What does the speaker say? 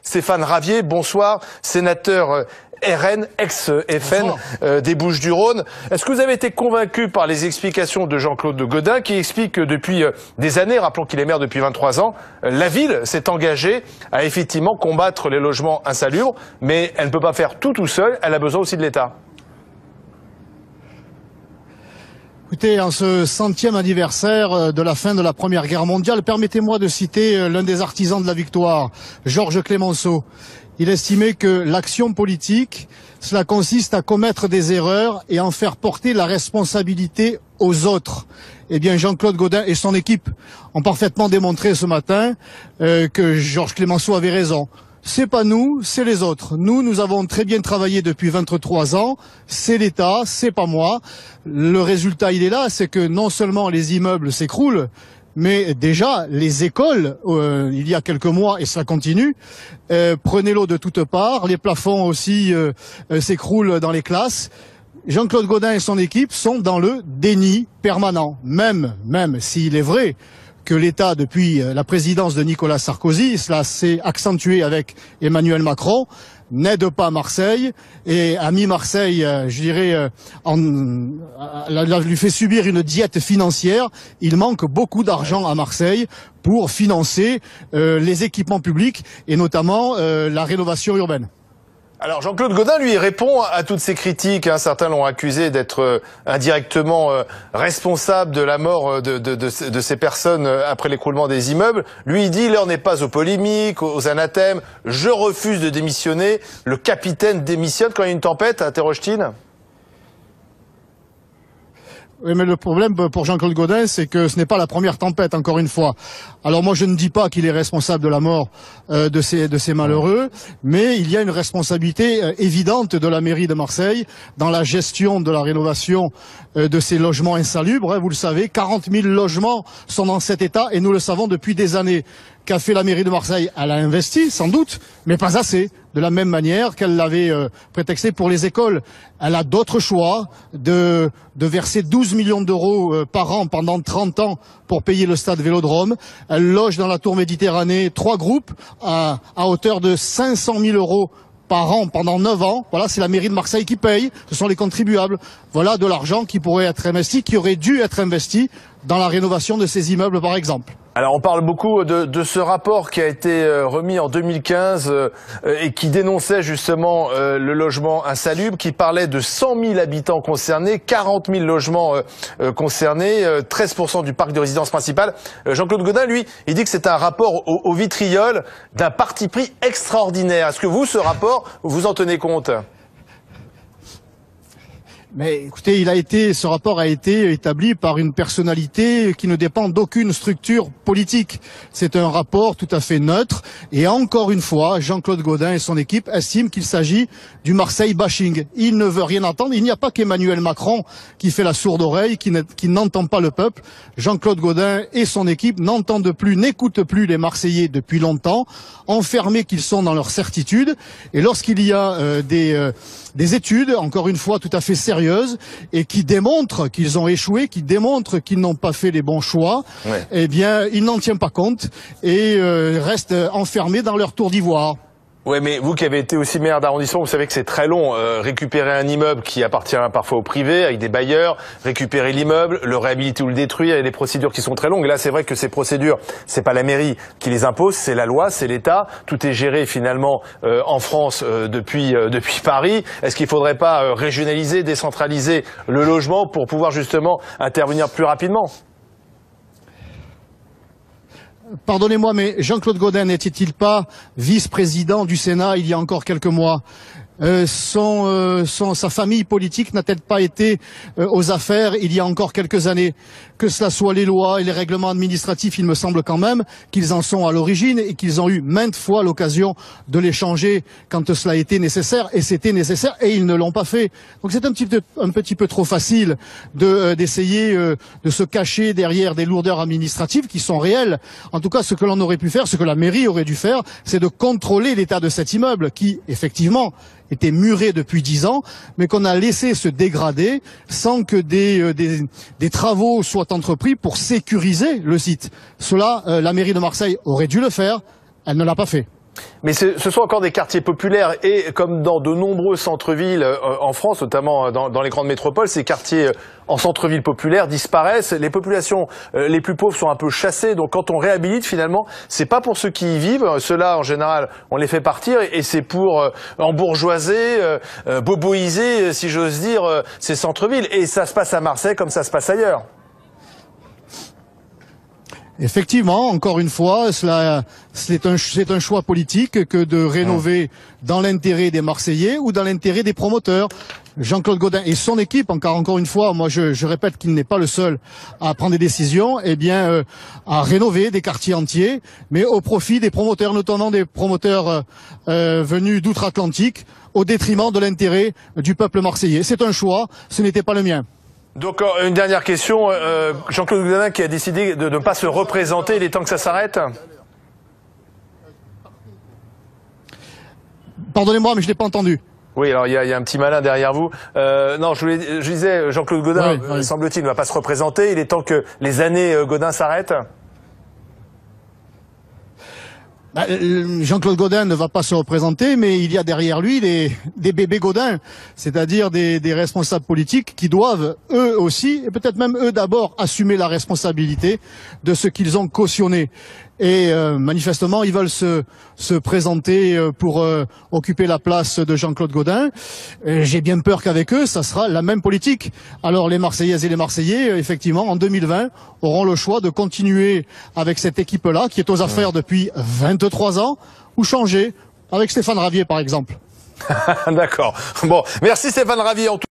Stéphane Ravier, bonsoir, sénateur RN, ex-FN des Bouches-du-Rhône. Est-ce que vous avez été convaincu par les explications de Jean-Claude Gaudin qui explique que depuis des années, rappelons qu'il est maire depuis 23 ans, la ville s'est engagée à effectivement combattre les logements insalubres, mais elle ne peut pas faire tout seule, elle a besoin aussi de l'État? Écoutez, en ce 100e anniversaire de la fin de la Première Guerre mondiale, permettez-moi de citer l'un des artisans de la victoire, Georges Clemenceau. Il estimait que l'action politique, cela consiste à commettre des erreurs et en faire porter la responsabilité aux autres. Eh bien, Jean-Claude Gaudin et son équipe ont parfaitement démontré ce matin que Georges Clemenceau avait raison. C'est pas nous, c'est les autres. Nous avons très bien travaillé depuis 23 ans. C'est l'État, c'est pas moi. Le résultat, il est là, c'est que non seulement les immeubles s'écroulent, mais déjà, les écoles, il y a quelques mois, et ça continue, prenaient l'eau de toutes parts. Les plafonds aussi s'écroulent dans les classes. Jean-Claude Gaudin et son équipe sont dans le déni permanent. Même s'il est vrai que l'État, depuis la présidence de Nicolas Sarkozy, cela s'est accentué avec Emmanuel Macron, n'aide pas Marseille et a mis Marseille, je dirais, lui fait subir une diète financière. Il manque beaucoup d'argent à Marseille pour financer les équipements publics et notamment la rénovation urbaine. Alors Jean-Claude Gaudin, lui, répond à toutes ces critiques. Hein. Certains l'ont accusé d'être indirectement responsable de la mort de ces personnes après l'écroulement des immeubles. Lui, il dit, l'heure n'est pas aux polémiques, aux anathèmes. Je refuse de démissionner. Le capitaine démissionne quand il y a une tempête, interroge-t-il? Oui, mais le problème pour Jean-Claude Gaudin, c'est que ce n'est pas la première tempête, encore une fois. Alors moi, je ne dis pas qu'il est responsable de la mort de ces malheureux, mais il y a une responsabilité évidente de la mairie de Marseille dans la gestion de la rénovation de ces logements insalubres. Hein, vous le savez, 40 000 logements sont dans cet état et nous le savons depuis des années. Qu'a fait la mairie de Marseille? Elle a investi, sans doute, mais pas assez. De la même manière qu'elle l'avait prétexté pour les écoles. Elle a d'autres choix de verser 12 millions d'euros par an pendant 30 ans pour payer le stade Vélodrome. Elle loge dans la Tour Méditerranée 3 groupes à hauteur de 500 000 euros par an pendant 9 ans. Voilà, c'est la mairie de Marseille qui paye. Ce sont les contribuables. Voilà de l'argent qui pourrait être investi, qui aurait dû être investi dans la rénovation de ces immeubles, par exemple. Alors on parle beaucoup de ce rapport qui a été remis en 2015 et qui dénonçait justement le logement insalubre, qui parlait de 100 000 habitants concernés, 40 000 logements concernés, 13% du parc de résidence principale. Jean-Claude Gaudin, lui, il dit que c'est un rapport au vitriol d'un parti pris extraordinaire. Est-ce que vous, ce rapport, vous en tenez compte ? Mais écoutez, ce rapport a été établi par une personnalité qui ne dépend d'aucune structure politique. C'est un rapport tout à fait neutre. Et encore une fois, Jean-Claude Gaudin et son équipe estiment qu'il s'agit du Marseille bashing. Il ne veut rien entendre. Il n'y a pas qu'Emmanuel Macron qui fait la sourde oreille, qui n'entend pas le peuple. Jean-Claude Gaudin et son équipe n'entendent plus, n'écoutent plus les Marseillais depuis longtemps, enfermés qu'ils sont dans leur certitude. Et lorsqu'il y a des études, encore une fois, tout à fait sérieuses, et qui démontrent qu'ils ont échoué, qui démontrent qu'ils n'ont pas fait les bons choix, ouais. Eh bien, ils n'en tiennent pas compte et restent enfermés dans leur tour d'ivoire. Oui, mais vous qui avez été aussi maire d'arrondissement, vous savez que c'est très long. Récupérer un immeuble qui appartient parfois au privé, avec des bailleurs, récupérer l'immeuble, le réhabiliter ou le détruire, il y a des procédures qui sont très longues. Et là, c'est vrai que ces procédures, c'est pas la mairie qui les impose, c'est la loi, c'est l'État. Tout est géré finalement en France depuis Paris. Est-ce qu'il faudrait pas régionaliser, décentraliser le logement pour pouvoir justement intervenir plus rapidement ? Pardonnez-moi, mais Jean-Claude Gaudin n'était-il pas vice-président du Sénat il y a encore quelques mois? Sa famille politique n'a-t-elle pas été aux affaires il y a encore quelques années? Que cela soit les lois et les règlements administratifs, il me semble quand même qu'ils en sont à l'origine et qu'ils ont eu maintes fois l'occasion de les changer quand cela était nécessaire, et c'était nécessaire, et ils ne l'ont pas fait. Donc c'est un petit peu trop facile d'essayer de se cacher derrière des lourdeurs administratives qui sont réelles. En tout cas, ce que l'on aurait pu faire, ce que la mairie aurait dû faire, c'est de contrôler l'état de cet immeuble qui, effectivement, était muré depuis 10 ans, mais qu'on a laissé se dégrader sans que des travaux soient entrepris pour sécuriser le site. Cela, la mairie de Marseille aurait dû le faire, elle ne l'a pas fait. Mais ce sont encore des quartiers populaires et comme dans de nombreux centres-villes en France, notamment dans les grandes métropoles, ces quartiers en centre-ville populaire disparaissent. Les populations les plus pauvres sont un peu chassées. Donc quand on réhabilite, finalement, c'est pas pour ceux qui y vivent. Ceux-là, en général, on les fait partir et c'est pour embourgeoiser, boboiser, si j'ose dire, ces centres-villes. Et ça se passe à Marseille comme ça se passe ailleurs. Effectivement, encore une fois, c'est un choix politique que de rénover dans l'intérêt des Marseillais ou dans l'intérêt des promoteurs. Jean-Claude Gaudin et son équipe, encore une fois, moi je répète qu'il n'est pas le seul à prendre des décisions, à rénover des quartiers entiers, mais au profit des promoteurs, notamment des promoteurs venus d'outre-Atlantique, au détriment de l'intérêt du peuple marseillais. C'est un choix, ce n'était pas le mien. Donc une dernière question, Jean-Claude Gaudin qui a décidé de ne pas se représenter, il est temps que ça s'arrête? Pardonnez-moi, mais je n'ai pas entendu. Oui, alors il y a un petit malin derrière vous. Non, je disais, Jean-Claude Gaudin, oui. semble-t-il, ne va pas se représenter, il est temps que les années Gaudin s'arrêtent? Jean-Claude Gaudin ne va pas se représenter, mais il y a derrière lui des bébés Gaudin, c'est-à-dire des responsables politiques qui doivent, eux aussi, et peut-être même eux d'abord, assumer la responsabilité de ce qu'ils ont cautionné. Et manifestement, ils veulent se présenter pour occuper la place de Jean-Claude Gaudin. J'ai bien peur qu'avec eux, ça sera la même politique. Alors les Marseillaises et les Marseillais, effectivement, en 2020, auront le choix de continuer avec cette équipe-là, qui est aux affaires depuis 23 ans, ou changer avec Stéphane Ravier, par exemple. D'accord. Bon, merci Stéphane Ravier.